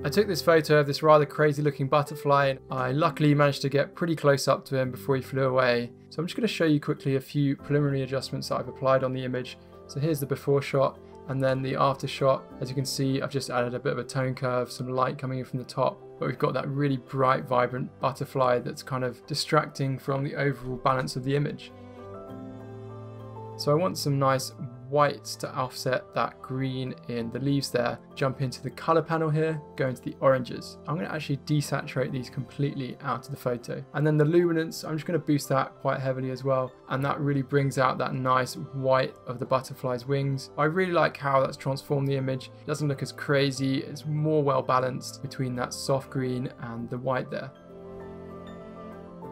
I took this photo of this rather crazy looking butterfly and I luckily managed to get pretty close up to him before he flew away. So I'm just going to show you quickly a few preliminary adjustments that I've applied on the image. So here's the before shot and then the after shot. As you can see, I've just added a bit of a tone curve, some light coming in from the top, but we've got that really bright, vibrant butterfly that's kind of distracting from the overall balance of the image. So I want some nice whites to offset that green in the leaves there. Jump into the color panel here, go into the oranges. I'm going to actually desaturate these completely out of the photo. And then the luminance, I'm just going to boost that quite heavily as well. And that really brings out that nice white of the butterfly's wings. I really like how that's transformed the image. It doesn't look as crazy, it's more well balanced between that soft green and the white there.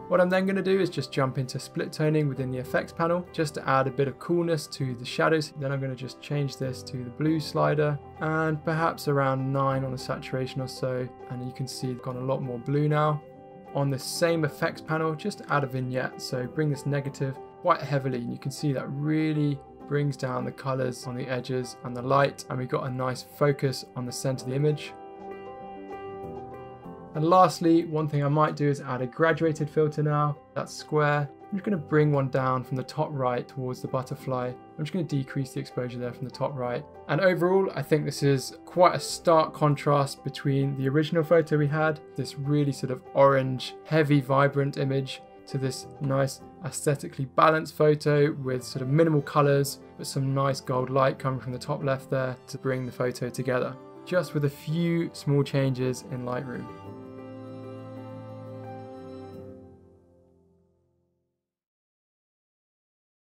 What I'm then going to do is just jump into split toning within the effects panel just to add a bit of coolness to the shadows. Then I'm going to just change this to the blue slider and perhaps around 9 on the saturation or so, and you can see it's gone a lot more blue now. On the same effects panel, just add a vignette, so bring this negative quite heavily and you can see that really brings down the colors on the edges and the light, and we've got a nice focus on the center of the image. And lastly, one thing I might do is add a graduated filter now. That's square. I'm just going to bring one down from the top right towards the butterfly. I'm just going to decrease the exposure there from the top right. And overall, I think this is quite a stark contrast between the original photo we had, this really sort of orange, heavy, vibrant image, to this nice aesthetically balanced photo with sort of minimal colors, but some nice gold light coming from the top left there to bring the photo together, just with a few small changes in Lightroom.